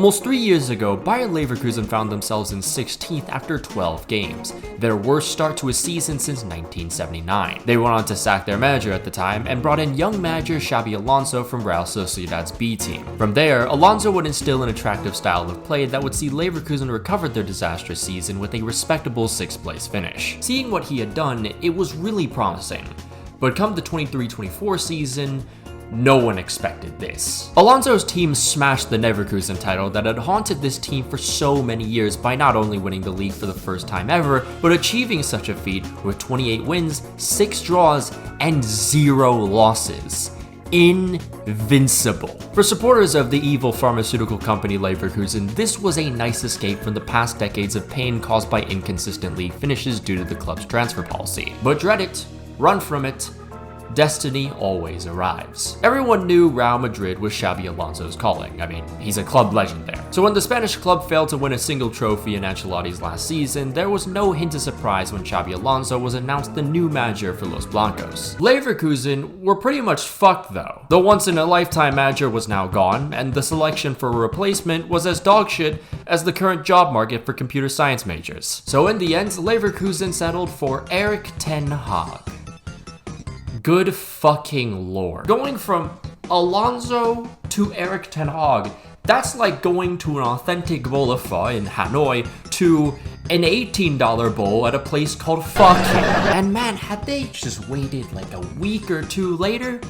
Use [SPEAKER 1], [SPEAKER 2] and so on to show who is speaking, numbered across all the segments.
[SPEAKER 1] Almost 3 years ago, Bayer Leverkusen found themselves in 16th after 12 games, their worst start to a season since 1979. They went on to sack their manager at the time and brought in young manager Xabi Alonso from Real Sociedad's B team. From there, Alonso would instill an attractive style of play that would see Leverkusen recover their disastrous season with a respectable 6th place finish. Seeing what he had done, it was really promising. But come the 23-24 season, no one expected this. Alonso's team smashed the Leverkusen title that had haunted this team for so many years by not only winning the league for the first time ever, but achieving such a feat with 28 wins, 6 draws, and 0 losses. Invincible. For supporters of the evil pharmaceutical company Leverkusen, this was a nice escape from the past decades of pain caused by inconsistent league finishes due to the club's transfer policy. But dread it, run from it, destiny always arrives. Everyone knew Real Madrid was Xabi Alonso's calling. I mean, he's a club legend there. So when the Spanish club failed to win a single trophy in Ancelotti's last season, there was no hint of surprise when Xabi Alonso was announced the new manager for Los Blancos. Leverkusen were pretty much fucked though. The once-in-a-lifetime manager was now gone, and the selection for a replacement was as dogshit as the current job market for computer science majors. So in the end, Leverkusen settled for Erik ten Hag. Good fucking lord. Going from Alonso to Erik ten Hag, that's like going to an authentic bowl of pho in Hanoi to an $18 bowl at a place called Fucking. And man, had they just waited like a week or two later,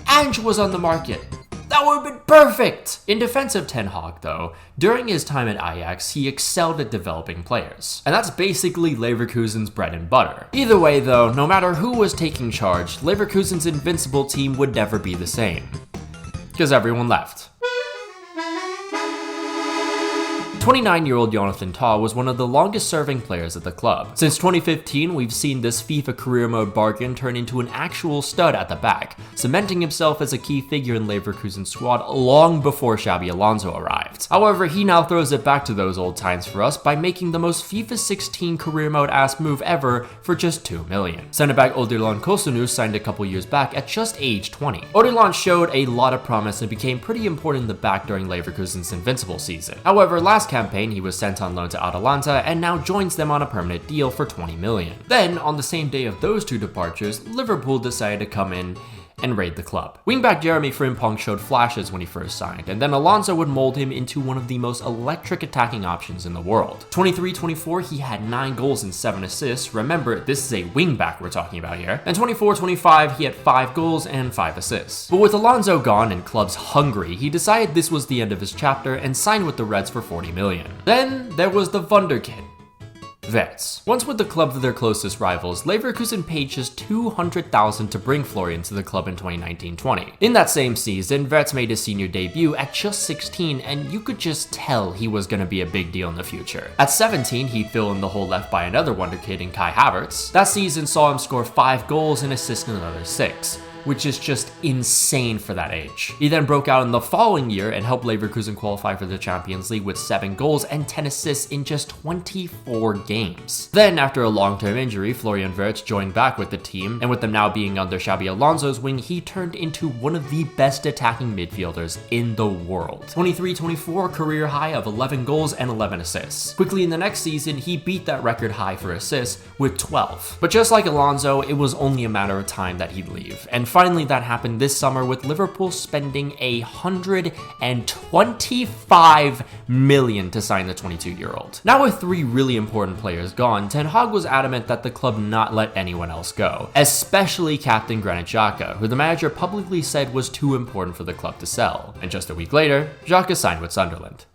[SPEAKER 1] Ange was on the market. That would have been perfect! In defense of Ten Hag though, during his time at Ajax, he excelled at developing players. And that's basically Leverkusen's bread and butter. Either way though, no matter who was taking charge, Leverkusen's invincible team would never be the same. Because everyone left. 29-year-old Jonathan Tah was one of the longest-serving players at the club. Since 2015, we've seen this FIFA career mode bargain turn into an actual stud at the back, cementing himself as a key figure in Leverkusen's squad long before Xabi Alonso arrived. However, he now throws it back to those old times for us by making the most FIFA 16 career mode-ass move ever for just $2 million. Centre-back Odilon Kosunu signed a couple years back at just age 20. Odilon showed a lot of promise and became pretty important in the back during Leverkusen's invincible season. However, last campaign, he was sent on loan to Atalanta and now joins them on a permanent deal for $20 million. Then, on the same day of those two departures, Liverpool decided to come in and raid the club. Wingback Jeremy Frimpong showed flashes when he first signed, and then Alonso would mold him into one of the most electric attacking options in the world. 23-24, he had 9 goals and 7 assists. Remember, this is a wingback we're talking about here. And 24-25, he had 5 goals and 5 assists. But with Alonso gone and clubs hungry, he decided this was the end of his chapter and signed with the Reds for $40 million. Then there was the wunderkid, Wirtz. Once with the club of their closest rivals, Leverkusen paid just $200,000 to bring Florian to the club in 2019-20. In that same season, Wirtz made his senior debut at just 16, and you could just tell he was going to be a big deal in the future. At 17, he'd fill in the hole left by another wonderkid in Kai Havertz. That season saw him score 5 goals and assist another 6. Which is just insane for that age. He then broke out in the following year and helped Leverkusen qualify for the Champions League with 7 goals and 10 assists in just 24 games. Then, after a long-term injury, Florian Wirtz joined back with the team, and with them now being under Xabi Alonso's wing, he turned into one of the best attacking midfielders in the world. 23-24, career high of 11 goals and 11 assists. Quickly in the next season, he beat that record high for assists with 12. But just like Alonso, it was only a matter of time that he'd leave. And finally, that happened this summer with Liverpool spending $125 million to sign the 22-year-old. Now with 3 really important players gone, Ten Hag was adamant that the club not let anyone else go, especially captain Granit Xhaka, who the manager publicly said was too important for the club to sell. And just a week later, Xhaka signed with Sunderland.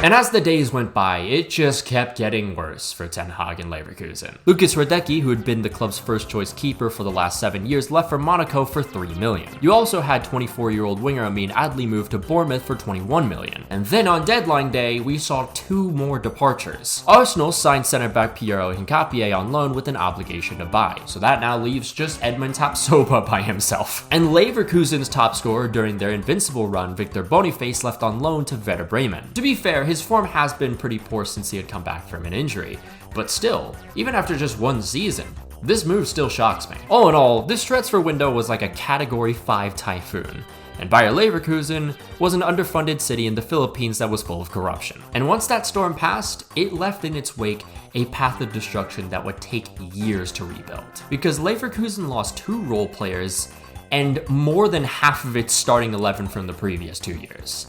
[SPEAKER 1] And as the days went by, it just kept getting worse for Ten Hag and Leverkusen. Lucas Radecki, who had been the club's first choice keeper for the last 7 years, left for Monaco for $3 million. You also had 24-year-old winger Amin Adli move to Bournemouth for $21 million. And then on deadline day, we saw 2 more departures. Arsenal signed centre-back Piero Hincapié on loan with an obligation to buy, so that now leaves just Edmund Tapsoba by himself. And Leverkusen's top scorer during their invincible run, Victor Boniface, left on loan to Werder Bremen. To be fair, his form has been pretty poor since he had come back from an injury, but still, even after just 1 season, This move still shocks me. All in all, this transfer window was like a Category 5 typhoon. And Bayer Leverkusen was an underfunded city in the Philippines that was full of corruption. And once that storm passed, it left in its wake a path of destruction that would take years to rebuild. Because Leverkusen lost 2 role players and more than half of its starting 11 from the previous 2 years.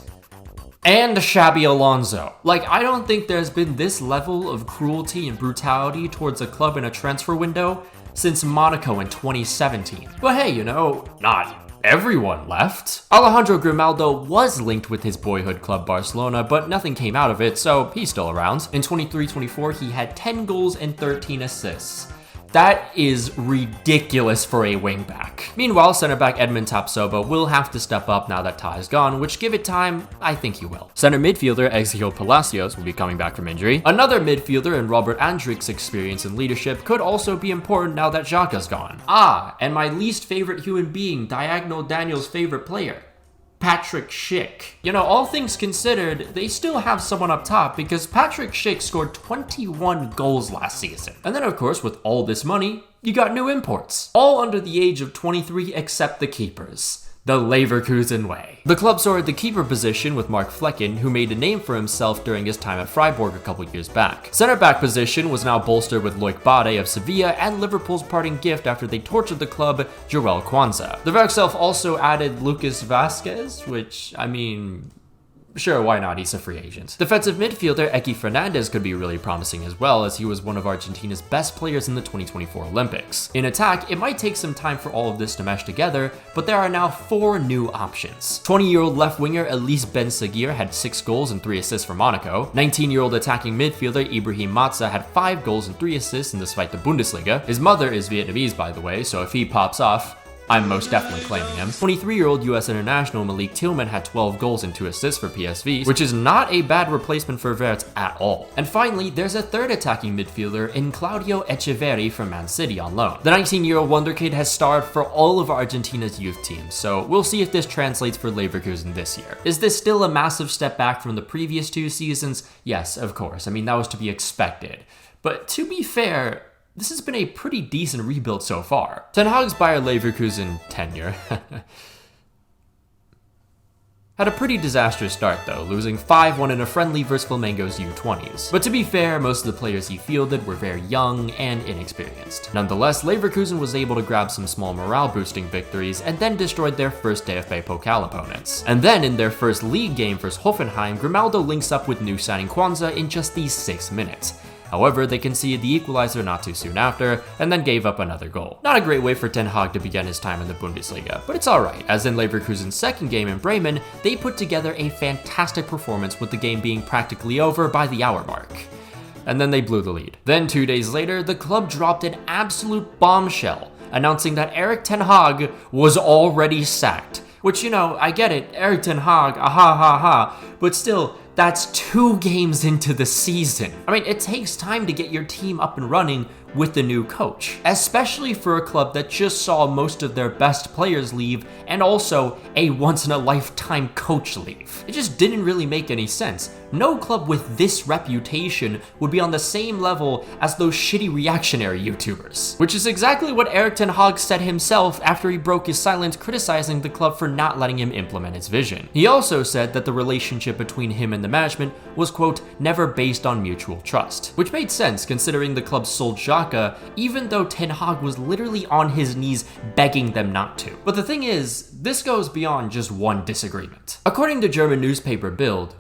[SPEAKER 1] And Xabi Alonso. Like, I don't think there's been this level of cruelty and brutality towards a club in a transfer window since Monaco in 2017. But hey, you know, not everyone left. Alejandro Grimaldo was linked with his boyhood club Barcelona, but nothing came out of it, so he's still around. In 23-24, he had 10 goals and 13 assists. That is ridiculous for a wingback. Meanwhile, center back Edmund Tapsoba will have to step up now that Ty is gone, which, give it time, I think he will. Center midfielder Ezequiel Palacios will be coming back from injury. Another midfielder in Robert Andrick's experience and leadership could also be important now that Xhaka's gone. And my least favorite human being, Diagonal Daniel's favorite player, Patrick Schick. You know, all things considered, they still have someone up top because Patrick Schick scored 21 goals last season. And then, of course, with all this money, you got new imports. All under the age of 23 except the keepers. The Leverkusen way. The club sorted the keeper position with Mark Flecken, who made a name for himself during his time at Freiburg a couple years back. Center back position was now bolstered with Loic Bade of Sevilla and Liverpool's parting gift after they tortured the club, Joel Kwanzaa. The Werkself also added Lucas Vasquez, which, I mean, sure, why not? He's a free agent. Defensive midfielder Eki Fernandez could be really promising as well, as he was one of Argentina's best players in the 2024 Olympics. In attack, it might take some time for all of this to mesh together, but there are now 4 new options. 20-year-old left winger Elise Ben Seguir had 6 goals and 3 assists for Monaco. 19-year-old attacking midfielder Ibrahim Matza had 5 goals and 3 assists in the Zweite Bundesliga. His mother is Vietnamese, by the way, so if he pops off, I'm most definitely claiming him. 23-year-old US international Malik Tillman had 12 goals and 2 assists for PSV, which is not a bad replacement for Wirtz at all. And finally, there's a third attacking midfielder in Claudio Echeverri from Man City on loan. The 19-year-old wonderkid has starred for all of Argentina's youth teams, so we'll see if this translates for Leverkusen this year. Is this still a massive step back from the previous 2 seasons? Yes, of course. I mean, that was to be expected. But to be fair, this has been a pretty decent rebuild so far. Ten Hag's Bayer Leverkusen tenure had a pretty disastrous start though, losing 5-1 in a friendly versus Flamengo's U20s. But to be fair, most of the players he fielded were very young and inexperienced. Nonetheless, Leverkusen was able to grab some small morale-boosting victories and then destroyed their first DFB Pokal opponents. And then in their first league game versus Hoffenheim, Grimaldo links up with new signing Kwanzaa in just these 6 minutes. However, they conceded the equalizer not too soon after, and then gave up another goal. Not a great way for Ten Hag to begin his time in the Bundesliga, but it's alright, as in Leverkusen's second game in Bremen, they put together a fantastic performance with the game being practically over by the hour mark. And then they blew the lead. Then 2 days later, the club dropped an absolute bombshell, announcing that Erik Ten Hag was already sacked. Which, you know, I get it, Erik Ten Hag, but still, that's 2 games into the season. I mean, it takes time to get your team up and running with the new coach, especially for a club that just saw most of their best players leave and also a once-in-a-lifetime coach leave. It just didn't really make any sense. No club with this reputation would be on the same level as those shitty reactionary YouTubers. Which is exactly what Erik Ten Hag said himself after he broke his silence criticizing the club for not letting him implement its vision. He also said that the relationship between him and the management was, quote, never based on mutual trust. Which made sense considering the club sold Xhaka, even though Ten Hag was literally on his knees begging them not to. But the thing is, this goes beyond just one disagreement. According to German newspaper Bild,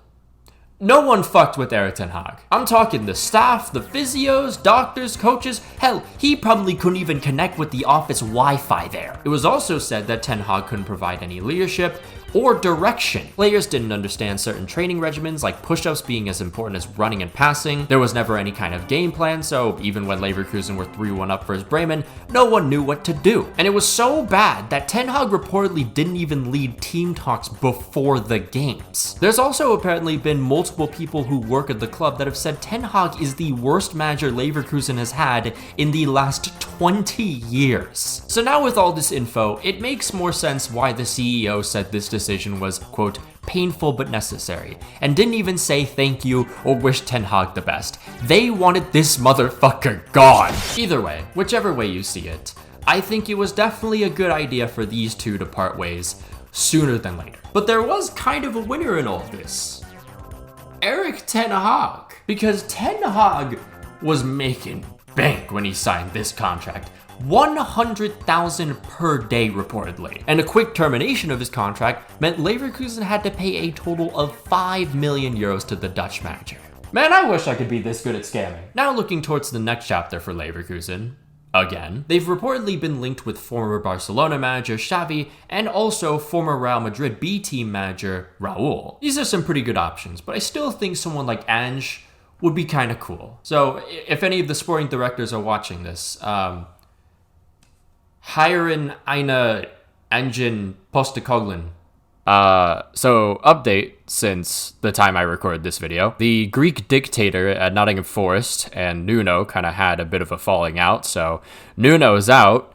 [SPEAKER 1] no one fucked with Erik Ten Hag. I'm talking the staff, the physios, doctors, coaches, hell, he probably couldn't even connect with the office Wi-Fi there. It was also said that Ten Hag couldn't provide any leadership or direction. Players didn't understand certain training regimens like push-ups being as important as running and passing. There was never any kind of game plan, so even when Leverkusen were 3-1 up versus Bremen, no one knew what to do. And it was so bad that Ten Hag reportedly didn't even lead team talks before the games. There's also apparently been multiple people who work at the club that have said Ten Hag is the worst manager Leverkusen has had in the last 20 years. So now with all this info, it makes more sense why the CEO said this decision was, quote, painful but necessary, and didn't even say thank you or wish Ten Hag the best. They wanted this motherfucker gone. Either way, whichever way you see it, I think it was definitely a good idea for these two to part ways sooner than later. But there was kind of a winner in all of this. Erik ten Hag. Because Ten Hag was making bank when he signed this contract. 100,000 per day reportedly. And a quick termination of his contract meant Leverkusen had to pay a total of 5 million euros to the Dutch manager. Man, I wish I could be this good at scamming. Now looking towards the next chapter for Leverkusen. Again, they've reportedly been linked with former Barcelona manager Xavi and also former Real Madrid B team manager Raul. These are some pretty good options, but I still think someone like Ange would be kind of cool. So if any of the sporting directors are watching this, hiren eine Engine Postecoglin. So update since the time I recorded this video. The Greek dictator at Nottingham Forest and Nuno kind of had a bit of a falling out. So Nuno's out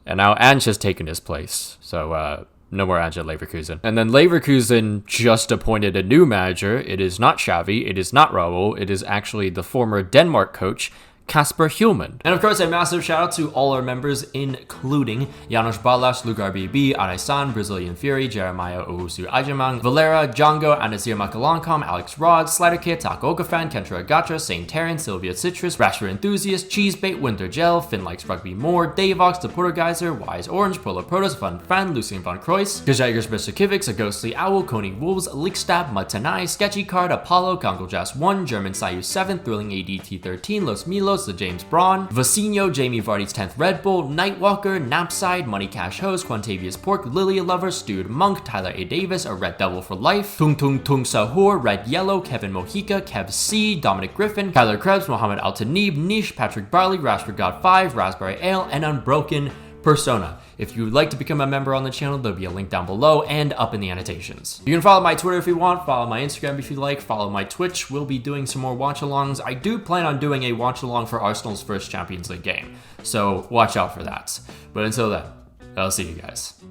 [SPEAKER 1] and now Ange has taken his place. So no more Ange at Leverkusen. And then Leverkusen just appointed a new manager. It is not Xavi. It is not Raul. It is actually the former Denmark coach, Kasper Hjulmand. And of course, a massive shout out to all our members, including Janos Balas, Lugar BB, Araisan, Brazilian Fury, Jeremiah Owusu Ajamang, Valera, Django, Anazir Makalankam, Alex Rod, Sliderkit, Taco Okafan, Kentra Agatra, Saint Terran, Sylvia Citrus, Rasher Enthusiast, Cheesebait, Winter Gel, Finn Likes Rugby More, Davox, The Portergeyser, Wise Orange, Polar Protos, Fun Fan, Lucien Von Croix, Gajagers Besakivics, A Ghostly Owl, Coney Wolves, Lickstab, Matanai, Sketchy Card, Apollo, Congo Jazz 1, German Sayu 7, Thrilling ADT 13, Los Milos, The James Braun, Vacinho, Jamie Vardy's 10th Red Bull, Nightwalker, Knapside, Money Cash Host, Quantavious Pork, Lilia Lover, Stewed Monk, Tyler A. Davis, A Red Devil for Life, Tung Tung Tung Sahur, Red Yellow, Kevin Mojica, Kev C, Dominic Griffin, Kyler Krebs, Mohammed Al Tanib, Nish, Patrick Barley, Rashford God 5, Raspberry Ale, and Unbroken Persona. If you would like to become a member on the channel, there'll be a link down below and up in the annotations. You can follow my Twitter if you want, follow my Instagram if you like, follow my Twitch. We'll be doing some more watch-alongs. I do plan on doing a watch-along for Arsenal's first Champions League game, so watch out for that. But until then, I'll see you guys.